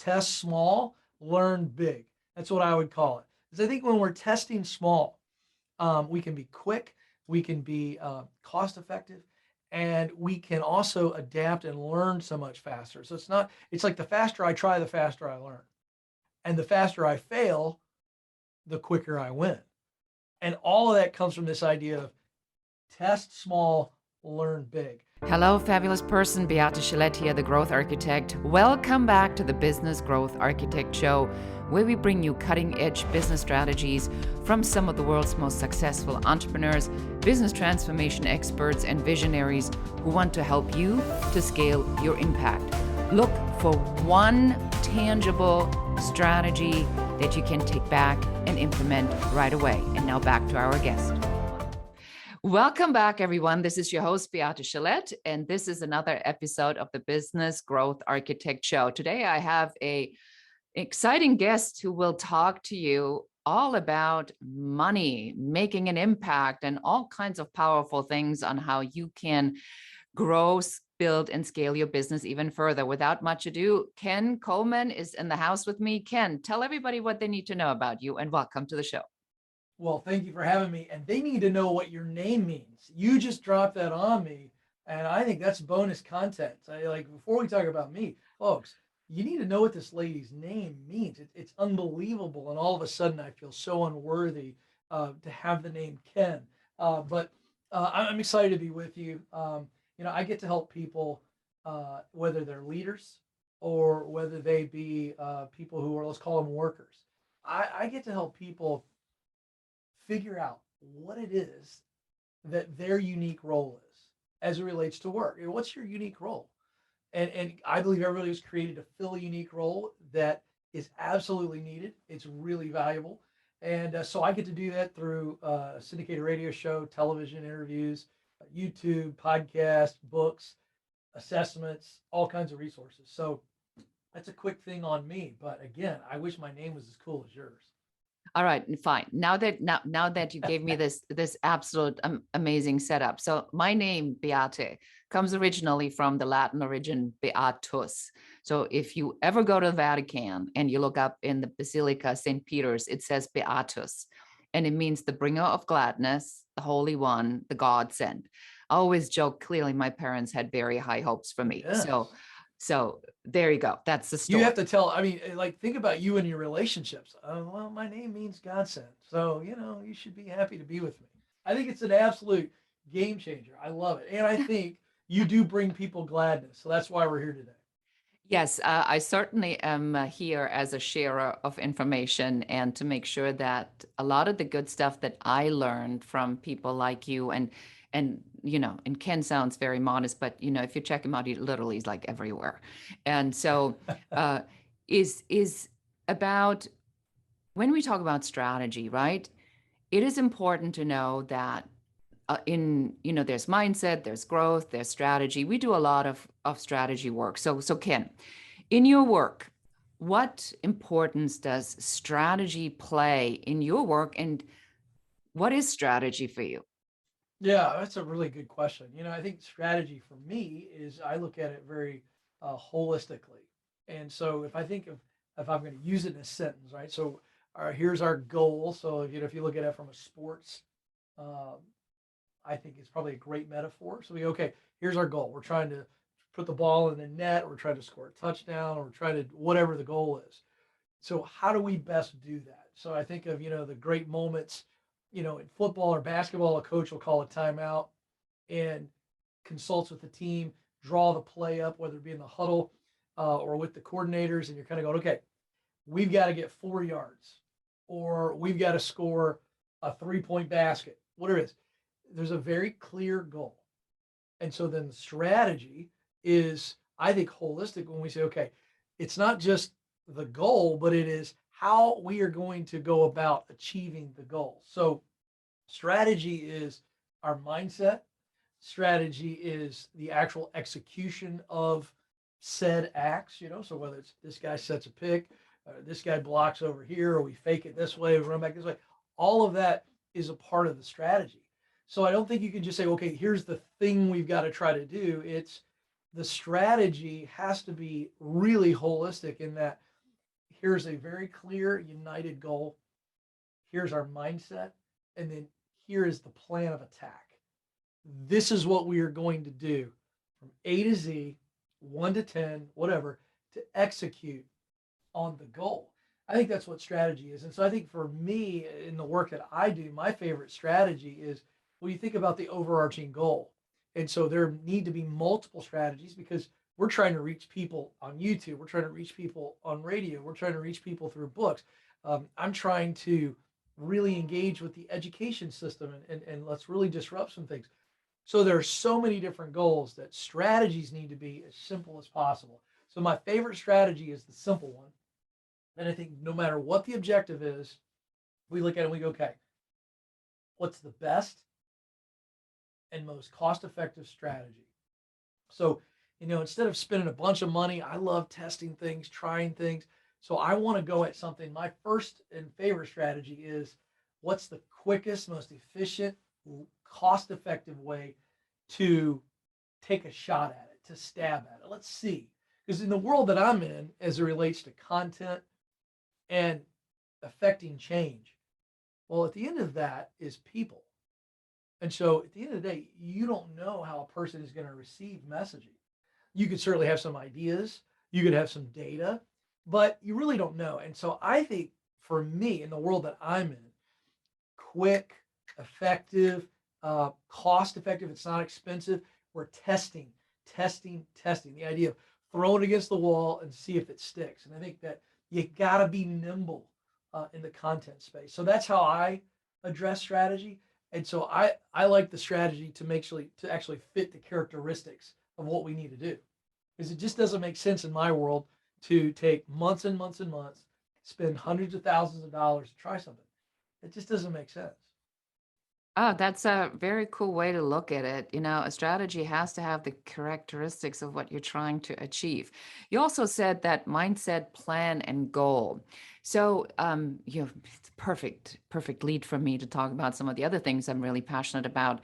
Test small, learn big. That's what I would call it. Because I think when we're testing small, we can be quick, we can be cost effective, and we can also adapt and learn so much faster. So it's like the faster I try, the faster I learn. And the faster I fail, the quicker I win. And all of that comes from this idea of test small, learn big. Hello, fabulous person. Beate Gillette here, the Growth Architect. Welcome back to the Business Growth Architect Show, where we bring you cutting-edge business strategies from some of the world's most successful entrepreneurs, business transformation experts, and visionaries who want to help you to scale your impact. Look for one tangible strategy that you can take back and implement right away. And now back to our guest. Welcome back, everyone. This is your host, Beate Gillette, and this is another episode of the Business Growth Architect Show. Today, I have an exciting guest who will talk to you all about money, making an impact, and all kinds of powerful things on how you can grow, build, and scale your business even further. Without much ado, Ken Coleman is in the house with me. Ken, tell everybody what they need to know about you, and welcome to the show. Well, thank you for having me. And they need to know what your name means. You just dropped that on me, and I think that's bonus content. Before we talk about me, folks, you need to know what this lady's name means. It's unbelievable, and all of a sudden, I feel so unworthy to have the name Ken. But I'm excited to be with you. I get to help people, whether they're leaders or whether they be people who are, let's call them workers. I get to help people figure out what it is that their unique role is as it relates to work. What's your unique role? And I believe everybody was created to fill a unique role that is absolutely needed. It's really valuable. And so I get to do that through a syndicated radio show, television interviews, YouTube, podcast, books, assessments, all kinds of resources. So that's a quick thing on me. But again, I wish my name was as cool as yours. All right, fine. Now that you gave me this absolute amazing setup. So my name Beate comes originally from the Latin origin beatus. So if you ever go to the Vatican and you look up in the Basilica St. Peter's, it says beatus, and it means the bringer of gladness, the Holy One, the God sent. I always joke, clearly my parents had very high hopes for me. Yes. So there you go. that's the story. You have to tell, think about you and your relationships. Well, my name means God sent. So, you should be happy to be with me. I think it's an absolute game changer. I love it. And I think you do bring people gladness. So that's why we're here today. Yes, I certainly am here as a sharer of information and to make sure that a lot of the good stuff that I learned from people like you and Ken sounds very modest, but if you check him out, he literally is like everywhere. And so is about when we talk about strategy, right? It is important to know that there's mindset, there's growth, there's strategy. We do a lot of strategy work. So Ken, in your work, what importance does strategy play in your work, and what is strategy for you? Yeah, that's a really good question. I think strategy for me is I look at it very holistically. And so if I'm going to use it in a sentence, right? So here's our goal. So if you look at it from a sports, I think it's probably a great metaphor. So here's our goal. We're trying to put the ball in the net. We're trying to score a touchdown, or we're trying to whatever the goal is. So how do we best do that? So I think of, the great moments, in football or basketball, a coach will call a timeout and consults with the team, draw the play up, whether it be in the huddle or with the coordinators. And you're kind of going, okay, we've got to get 4 yards, or we've got to score a 3-point basket, whatever it is. There's a very clear goal. And so then the strategy is, I think, holistic when we say, okay, it's not just the goal, but it is how we are going to go about achieving the goal. So strategy is our mindset. Strategy is the actual execution of said acts, so whether it's this guy sets a pick, this guy blocks over here, or we fake it this way, we run back this way, all of that is a part of the strategy. So I don't think you can just say, okay, here's the thing we've got to try to do. It's the strategy has to be really holistic in that here's a very clear, united goal. Here's our mindset. And then here is the plan of attack. This is what we are going to do from A to Z, 1 to 10, whatever, to execute on the goal. I think that's what strategy is. And so I think for me in the work that I do, my favorite strategy is, well, you think about the overarching goal. And so there need to be multiple strategies because we're trying to reach people on YouTube. We're trying to reach people on radio. We're trying to reach people through books. I'm trying to really engage with the education system and let's really disrupt some things. So there are so many different goals that strategies need to be as simple as possible. So my favorite strategy is the simple one. And I think no matter what the objective is, we look at it and we go, okay, what's the best and most cost effective strategy? So, instead of spending a bunch of money, I love testing things, trying things. So I want to go at something. My first and favorite strategy is what's the quickest, most efficient, cost effective way to take a shot at it, to stab at it. Let's see. Because in the world that I'm in, as it relates to content and affecting change, well, at the end of that is people. And so at the end of the day, you don't know how a person is going to receive messaging. You could certainly have some ideas, you could have some data, but you really don't know. And so I think for me, in the world that I'm in, quick, effective, cost effective, it's not expensive. We're testing, testing, testing. The idea of throwing it against the wall and see if it sticks. And I think that you got to be nimble in the content space. So that's how I address strategy. And so I like the strategy to actually fit the characteristics of what we need to do. Because it just doesn't make sense in my world to take months and months and months, spend hundreds of thousands of dollars to try something. It just doesn't make sense. Oh, that's a very cool way to look at it. A strategy has to have the characteristics of what you're trying to achieve. You also said that mindset, plan, and goal. So, it's perfect lead for me to talk about some of the other things I'm really passionate about,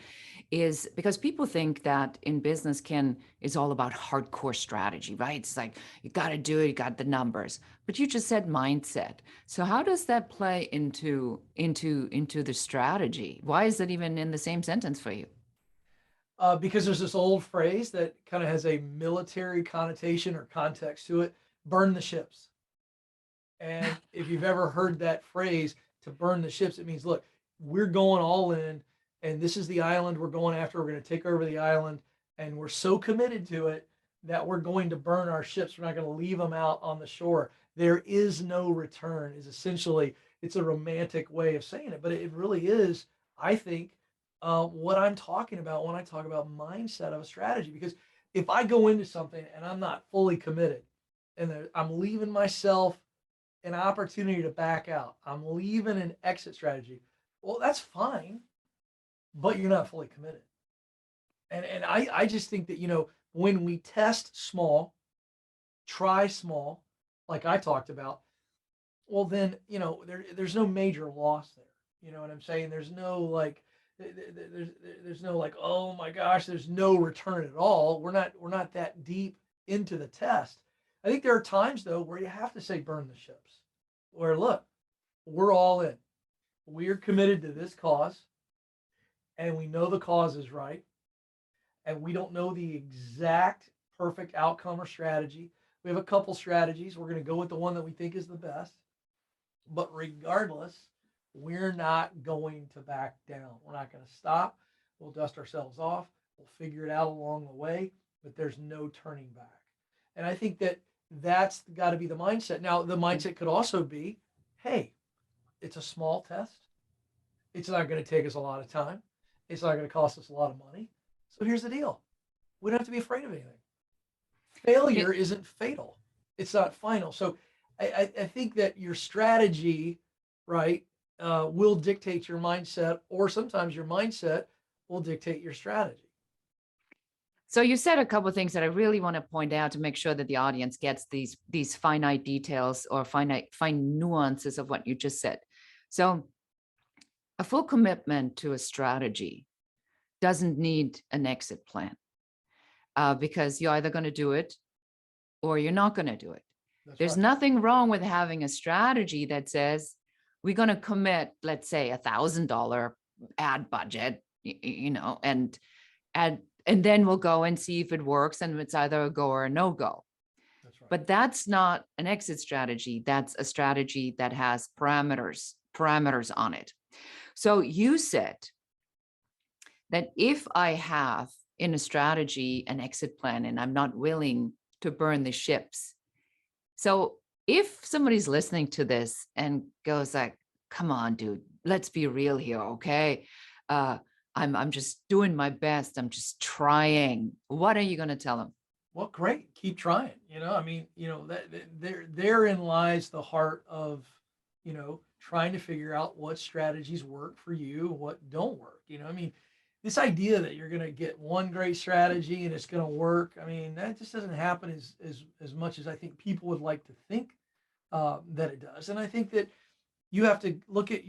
is because people think that in business is all about hardcore strategy, right? It's like you got to do it, you got the numbers. But you just said mindset. So how does that play into the strategy? Why is it even in the same sentence for you? Because there's this old phrase that kind of has a military connotation or context to it: burn the ships. And if you've ever heard that phrase, to burn the ships, it means, look, we're going all in, and this is the island we're going after. We're going to take over the island, and we're so committed to it that we're going to burn our ships. We're not going to leave them out on the shore. There is no return, is essentially, it's a romantic way of saying it, but it really is, I think, what I'm talking about when I talk about mindset of a strategy. Because if I go into something and I'm not fully committed, and I'm leaving myself an opportunity to back out, I'm leaving an exit strategy, well, that's fine, but you're not fully committed. And I just think that, when we test small, try small, like I talked about, well, then, there's no major loss there. You know what I'm saying? There's no like, there's, there's no like, oh my gosh, there's no return at all. We're not that deep into the test. I think there are times though where you have to say burn the ships. Where look, we're all in. We're committed to this cause, and we know the cause is right, and we don't know the exact perfect outcome or strategy. We have a couple strategies. We're going to go with the one that we think is the best. But regardless, we're not going to back down. We're not going to stop. We'll dust ourselves off. We'll figure it out along the way, but there's no turning back. And I think that that's got to be the mindset. Now, the mindset could also be, hey, it's a small test. It's not going to take us a lot of time. It's not going to cost us a lot of money. So here's the deal: we don't have to be afraid of anything. Failure isn't fatal. It's not final. So I think that your strategy, right, will dictate your mindset, or sometimes your mindset will dictate your strategy. So you said a couple of things that I really want to point out to make sure that the audience gets these finite details or fine nuances of what you just said. So a full commitment to a strategy doesn't need an exit plan, because you're either going to do it or you're not going to do it. That's There's right. nothing wrong with having a strategy that says we're going to commit, let's say, $1,000 ad budget, and then we'll go and see if it works, and it's either a go or a no go. That's right. But that's not an exit strategy. That's a strategy that has parameters on it. So you said that if I have in a strategy an exit plan and I'm not willing to burn the ships. So if somebody's listening to this and goes like, come on, dude, let's be real here, okay? Uh, I'm just doing my best. I'm just trying. What are you going to tell them? Well, great. Keep trying. I mean, therein lies the heart of, trying to figure out what strategies work for you, what don't work. I mean, this idea that you're going to get one great strategy and it's going to work. I mean, that just doesn't happen as much as I think people would like to think that it does. And I think that you have to look at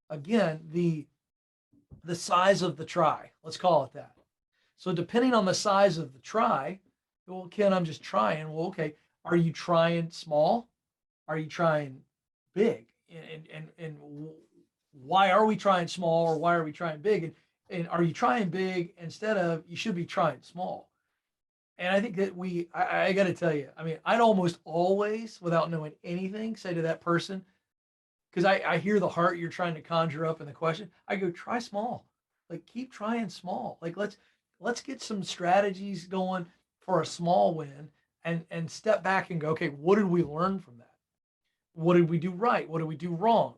again, the size of the try. Let's call it that. So depending on the size of the try, well, Ken, I'm just trying. Well, okay, are you trying small? Are you trying big? And why are we trying small or why are we trying big? And are you trying big instead of you should be trying small? And I think that I got to tell you, I mean, I'd almost always, without knowing anything, say to that person, because I hear the heart you're trying to conjure up in the question. I go, try small, like keep trying small. Like let's get some strategies going for a small win, and step back and go, okay, what did we learn from that? What did we do right? What did we do wrong?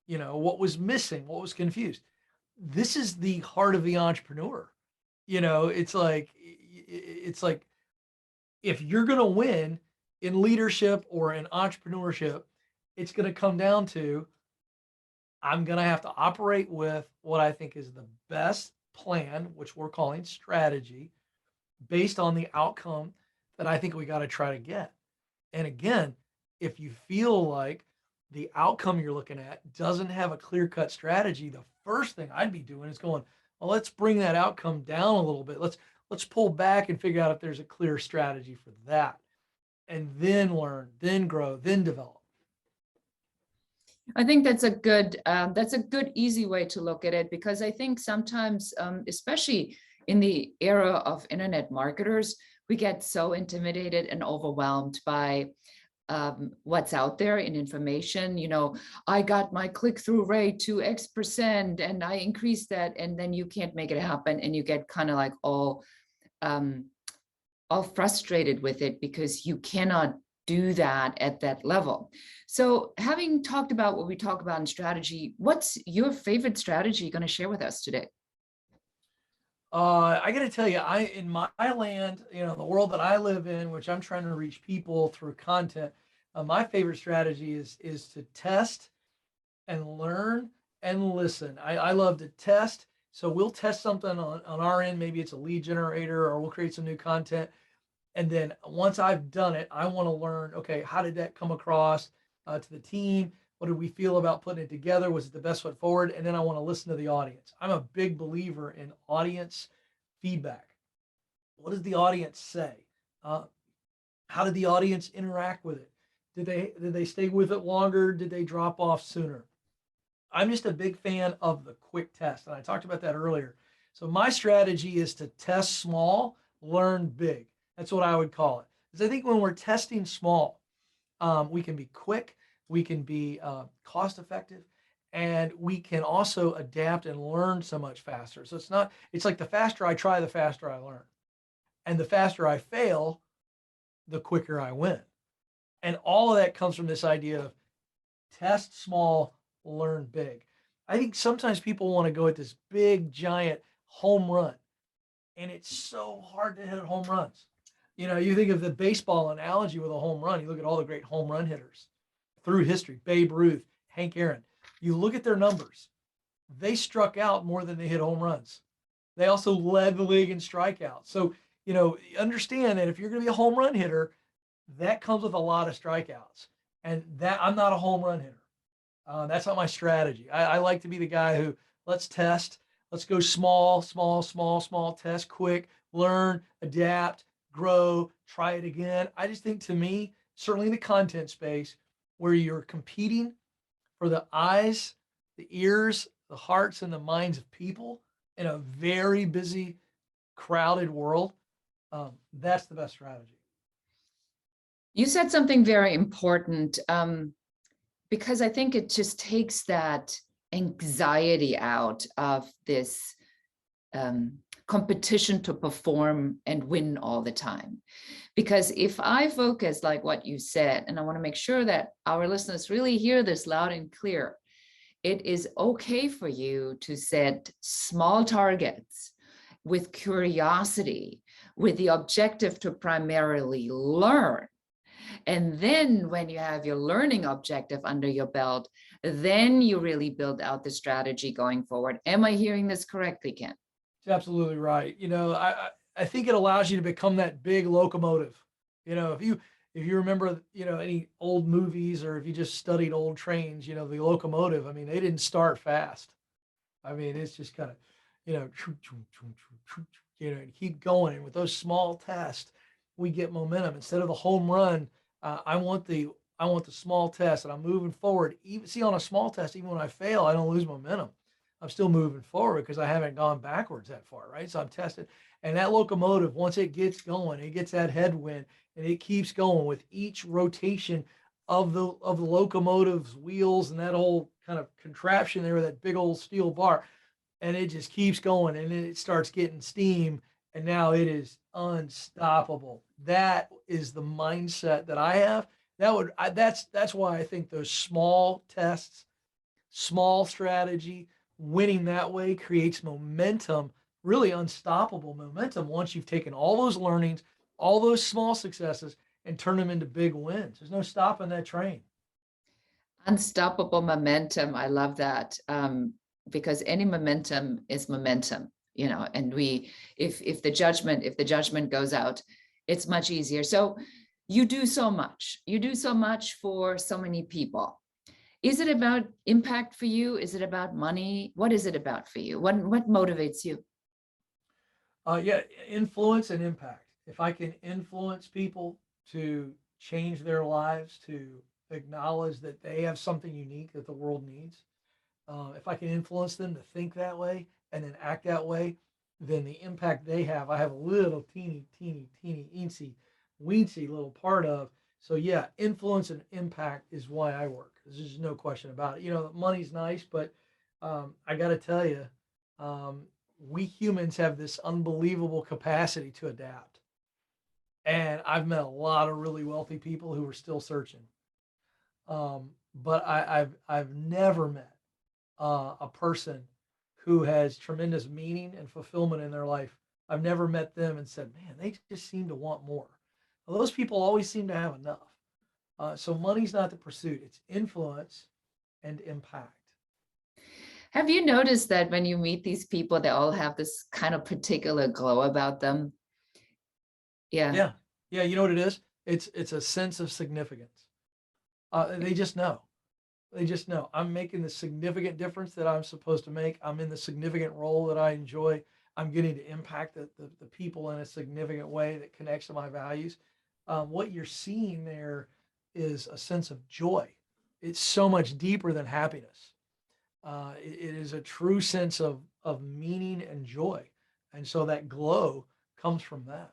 What was missing? What was confused? This is the heart of the entrepreneur. It's like if you're going to win in leadership or in entrepreneurship, it's going to come down to I'm going to have to operate with what I think is the best plan, which we're calling strategy, based on the outcome that I think we got to try to get. And again, if you feel like the outcome you're looking at doesn't have a clear cut strategy, the first thing I'd be doing is going, well, let's bring that outcome down a little bit. Let's pull back and figure out if there's a clear strategy for that. And then learn, then grow, then develop. I think that's a good easy way to look at it, because I think sometimes, especially in the era of internet marketers, we get so intimidated and overwhelmed by what's out there in information. I got my click-through rate to X% and I increased that, and then you can't make it happen, and you get kind of like all frustrated with it because you cannot do that at that level. So having talked about what we talk about in strategy, what's your favorite strategy you're going to share with us today? I got to tell you, in my land, the world that I live in, which I'm trying to reach people through content, my favorite strategy is to test and learn and listen. I love to test. So we'll test something on our end. Maybe it's a lead generator, or we'll create some new content. And then once I've done it, I want to learn, okay, how did that come across to the team? What did we feel about putting it together? Was it the best foot forward? And then I want to listen to the audience. I'm a big believer in audience feedback. What does the audience say? How did the audience interact with it? Did they stay with it longer? Did they drop off sooner? I'm just a big fan of the quick test, and I talked about that earlier. So my strategy is to test small, learn big. That's what I would call it. Because I think when we're testing small, we can be quick, we can be cost effective, and we can also adapt and learn so much faster. So it's like the faster I try, the faster I learn. And the faster I fail, the quicker I win. And all of that comes from this idea of test small, learn big. I think sometimes people want to go at this big, giant home run, and it's so hard to hit home runs. You think of the baseball analogy with a home run, you look at all the great home run hitters through history, Babe Ruth, Hank Aaron. You look at their numbers, they struck out more than they hit home runs. They also led the league in strikeouts. So, understand that if you're going to be a home run hitter, that comes with a lot of strikeouts. And that I'm not a home run hitter. That's not my strategy. I like to be the guy who let's test, let's go small, small, small, small, test quick, learn, adapt, grow, try it again. I just think to me, certainly in the content space, where you're competing for the eyes, the ears, the hearts, and the minds of people in a very busy, crowded world. That's the best strategy. You said something very important, because I think it just takes that anxiety out of this competition to perform and win all the time. Because if I focus like what you said, and I want to make sure that our listeners really hear this loud and clear, it is okay for you to set small targets with curiosity, with the objective to primarily learn. And then when you have your learning objective under your belt, then you really build out the strategy going forward. Am I hearing this correctly, Ken? It's absolutely right. I think it allows you to become that big locomotive. If you remember, any old movies, or if you just studied old trains, the locomotive, I mean, they didn't start fast. I mean, it's just kind of, choo, choo, choo, choo, choo, and keep going. And with those small tests, we get momentum. Instead of the home run, I want the small test, and I'm moving forward. Even see on a small test, even when I fail, I don't lose momentum. I'm still moving forward because I haven't gone backwards that far, right? So I'm tested. And that locomotive, once it gets going, it gets that headwind, and it keeps going with each rotation of the locomotive's wheels and that whole kind of contraption there with that big old steel bar, and it just keeps going, and then it starts getting steam, and now it is unstoppable. That is the mindset that I have. That's why I think those small tests, small strategy, winning that way creates momentum, really unstoppable momentum once you've taken all those learnings, all those small successes, and turn them into big wins. There's no stopping that train. Unstoppable momentum. I love that, because any momentum is momentum, and if the judgment goes out, it's much easier. So you do so much for so many people. Is it about impact for you? Is it about money? What is it about for you? What motivates you? Yeah, influence and impact. If I can influence people to change their lives, to acknowledge that they have something unique that the world needs, if I can influence them to think that way and then act that way, then the impact they have, I have a little teeny, teeny, teeny, eensy, weensy little part of. So yeah, influence and impact is why I work. There's just no question about it. Money's nice, but I got to tell you, um, we humans have this unbelievable capacity to adapt. And I've met a lot of really wealthy people who are still searching. But I've never met a person who has tremendous meaning and fulfillment in their life. I've never met them and said, man, they just seem to want more. Well, those people always seem to have enough. So money's not the pursuit; it's influence and impact. Have you noticed that when you meet these people, they all have this kind of particular glow about them? Yeah. Yeah, yeah. You know what it is? It's a sense of significance. They just know. They just know I'm making the significant difference that I'm supposed to make. I'm in the significant role that I enjoy. I'm getting to impact the people in a significant way that connects to my values. What you're seeing there is a sense of joy. It's so much deeper than happiness. It is a true sense of meaning and joy, and so that glow comes from that.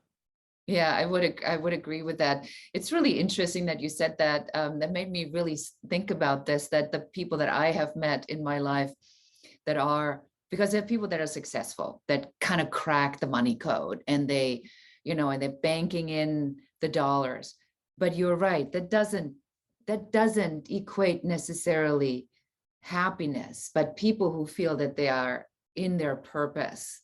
Yeah, I would agree with that. It's really interesting that you said that. That made me really think about this, that the people that I have met in my life that are, because there are people that are successful, that kind of crack the money code, and and they're banking in the dollars. But you're right, that doesn't equate necessarily happiness, but people who feel that they are in their purpose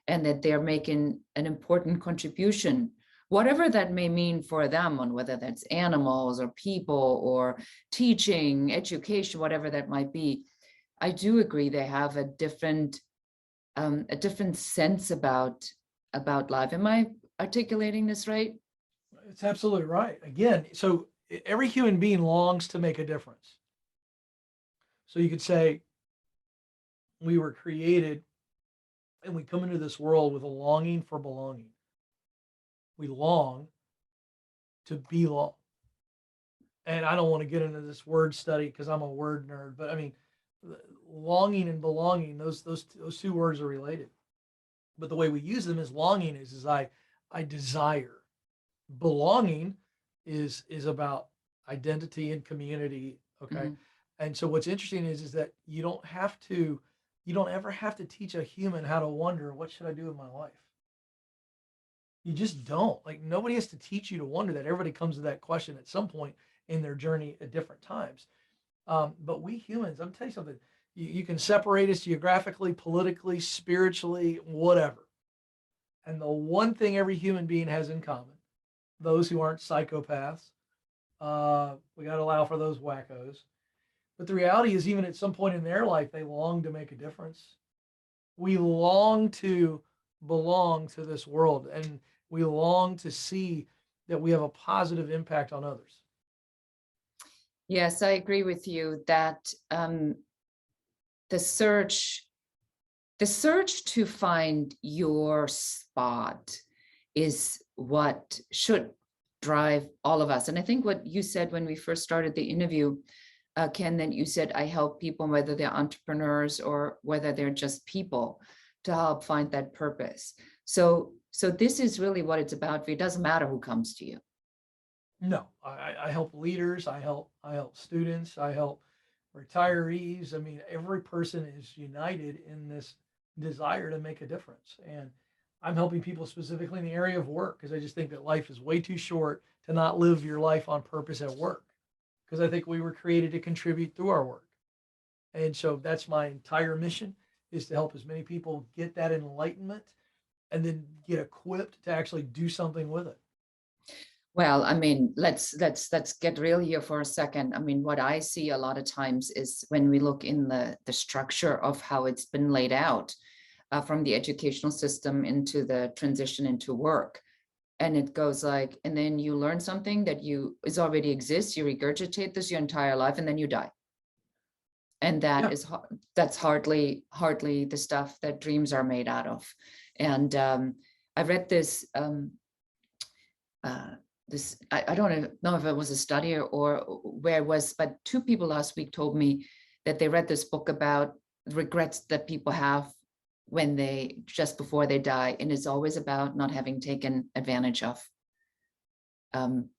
and that they're making an important contribution, whatever that may mean for them, on whether that's animals or people or teaching, education, whatever that might be. I do agree they have a different sense about life. Am I articulating this right? It's absolutely right. Again, so every human being longs to make a difference. So you could say we were created and we come into this world with a longing for belonging. We long to belong. And I don't want to get into this word study because I'm a word nerd, but I mean, longing and belonging, those two words are related. But the way we use them is longing is I desire. Belonging is about identity and community. Okay. Mhm. And so what's interesting is that you don't ever have to teach a human how to wonder what should I do with my life. You just don't. Like nobody has to teach you to wonder that. Everybody comes to that question at some point in their journey at different times. But we humans, I'm tell you something. You can separate us geographically, politically, spiritually, whatever. And the one thing every human being has in common, those who aren't psychopaths, we got to allow for those wackos. But the reality is, even at some point in their life, they long to make a difference. We long to belong to this world, and we long to see that we have a positive impact on others. Yes, I agree with you that the search the search to find your spot is what should drive all of us. And I think what you said when we first started the interview, Ken, that you said, I help people, whether they're entrepreneurs or whether they're just people, to help find that purpose. So this is really what it's about. It doesn't matter who comes to you. No, I help leaders, I help students, I help retirees. I mean, every person is united in this desire to make a difference. And I'm helping people specifically in the area of work because I just think that life is way too short to not live your life on purpose at work. Because I think we were created to contribute through our work. And so that's my entire mission is to help as many people get that enlightenment and then get equipped to actually do something with it. Well, I mean, let's get real here for a second. I mean, what I see a lot of times is when we look in the structure of how it's been laid out, from the educational system into the transition into work. And it goes like, and then you learn something that you is already exists, you regurgitate this your entire life, and then you die. And that Yeah. is that's hardly the stuff that dreams are made out of. And I read this I don't know if it was a study or where it was, but two people last week told me that they read this book about regrets that people have when they just before they die, and it's always about not having taken advantage of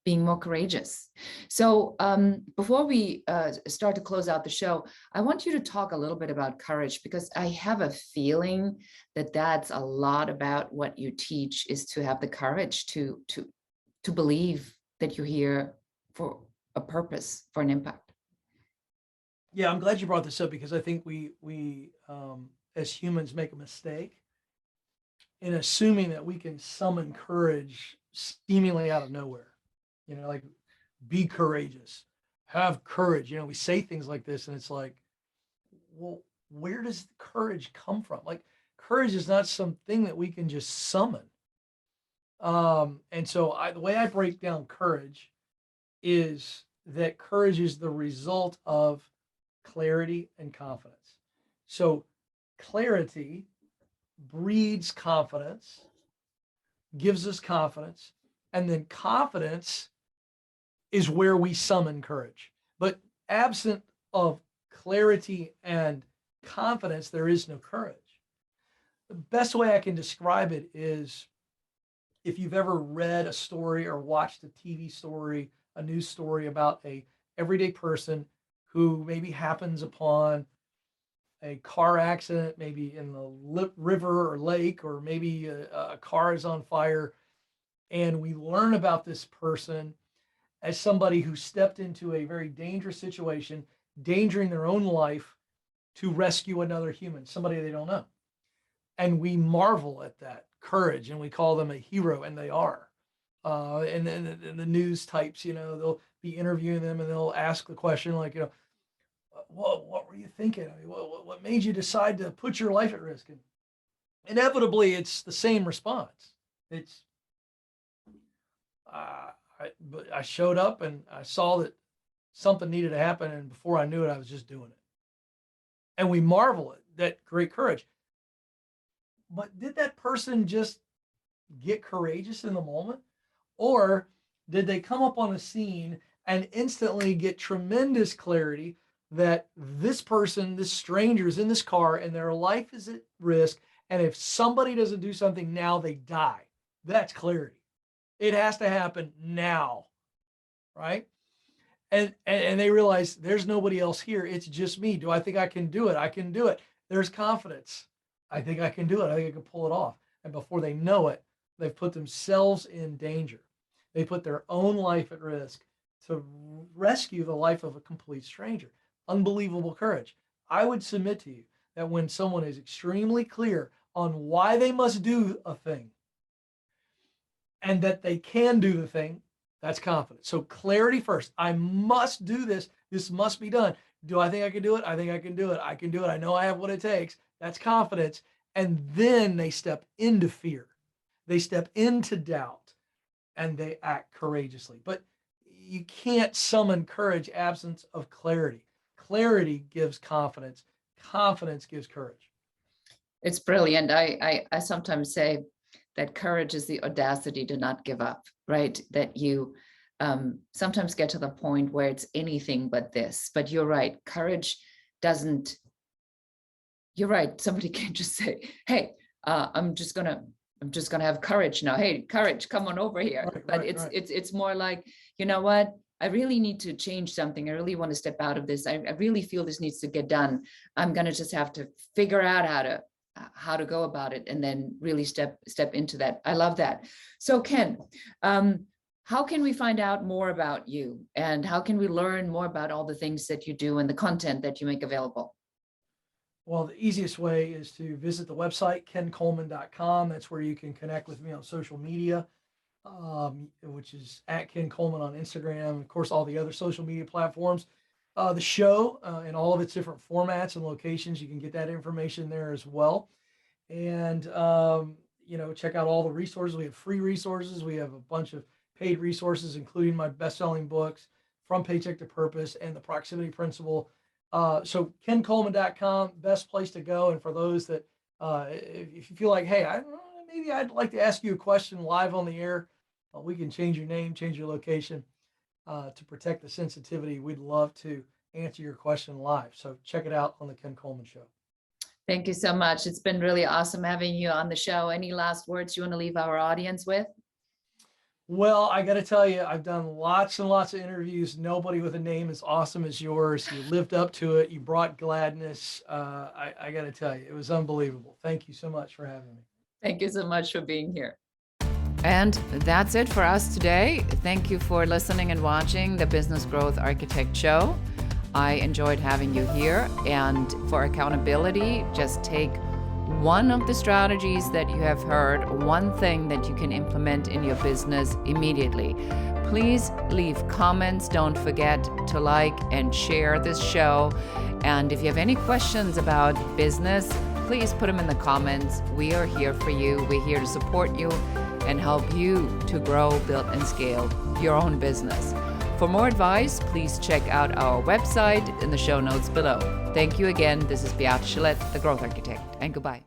being more courageous. So before we start to close out the show, I want you to talk a little bit about courage, because I have a feeling that that's a lot about what you teach, is to have the courage to believe that you're here for a purpose, for an impact. Yeah, I'm glad you brought this up because I think we as humans make a mistake in assuming that we can summon courage seemingly out of nowhere. You know, like be courageous, have courage. You know, we say things like this, and it's like, well, where does courage come from? Like, courage is not something that we can just summon. And so the way I break down courage is that courage is the result of clarity and confidence. So clarity breeds confidence, gives us confidence, and then confidence is where we summon courage. But absent of clarity and confidence, there is no courage. The best way I can describe it is if you've ever read a story or watched a TV story, a news story about a everyday person who maybe happens upon a car accident, maybe in the river or lake, or maybe a car is on fire, and we learn about this person as somebody who stepped into a very dangerous situation, endangering their own life to rescue another human, somebody they don't know. And we marvel at that courage and we call them a hero, and they are. And then the news types, you know, they'll be interviewing them and they'll ask the question like, you know, what were you thinking? I mean, what made you decide to put your life at risk? And inevitably, it's the same response. It's, but I showed up and I saw that something needed to happen, and before I knew it, I was just doing it. And we marvel at that great courage. But did that person just get courageous in the moment? Or did they come up on a scene and instantly get tremendous clarity that this person, this stranger is in this car and their life is at risk. And if somebody doesn't do something now, they die. That's clarity. It has to happen now, right? And they realize there's nobody else here. It's just me. Do I think I can do it? I can do it. There's confidence. I think I can do it. I think I can pull it off. And before they know it, they've put themselves in danger. They put their own life at risk to rescue the life of a complete stranger. Unbelievable courage. I would submit to you that when someone is extremely clear on why they must do a thing and that they can do the thing, that's confidence. So clarity first. I must do this. This must be done. Do I think I can do it? I think I can do it. I can do it. I know I have what it takes. That's confidence. And then they step into fear. They step into doubt and they act courageously. But you can't summon courage absence of clarity. Clarity gives confidence. Confidence gives courage. It's brilliant. I sometimes say that courage is the audacity to not give up, right? That you sometimes get to the point where it's anything but this. But you're right. Courage doesn't. You're right. Somebody can't just say, "Hey, I'm just gonna have courage now. Hey, courage, come on over here." Right, but right, it's right. it's more like, you know what? I really need to change something. I really want to step out of this. I really feel this needs to get done. I'm gonna just have to figure out how to go about it, and then really step into that. I love that. So Ken, how can we find out more about you, and how can we learn more about all the things that you do and the content that you make available? Well, the easiest way is to visit the website, kencoleman.com. That's where you can connect with me on social media, which is at Ken Coleman on Instagram. Of course, all the other social media platforms. The show in all of its different formats and locations, you can get that information there as well. And, check out all the resources. We have free resources. We have a bunch of paid resources, including my best-selling books, From Paycheck to Purpose and the Proximity Principle. So kencoleman.com, best place to go. And for those that, if you feel like, hey, maybe I'd like to ask you a question live on the air, we can change your name, change your location to protect the sensitivity. We'd love to answer your question live. So check it out on the Ken Coleman Show. Thank you so much. It's been really awesome having you on the show. Any last words you want to leave our audience with? Well, I got to tell you, I've done lots and lots of interviews. Nobody with a name as awesome as yours. You lived up to it. You brought gladness. I got to tell you, it was unbelievable. Thank you so much for having me. Thank you so much for being here. And that's it for us today. Thank you for listening and watching the Business Growth Architect Show. I enjoyed having you here. And for accountability, just take one of the strategies that you have heard, one thing that you can implement in your business immediately. Please leave comments. Don't forget to like and share this show. And if you have any questions about business, please put them in the comments. We are here for you. We're here to support you and help you to grow, build, and scale your own business. For more advice, please check out our website in the show notes below. Thank you again. This is Beate Gillette, the Growth Architect, and goodbye.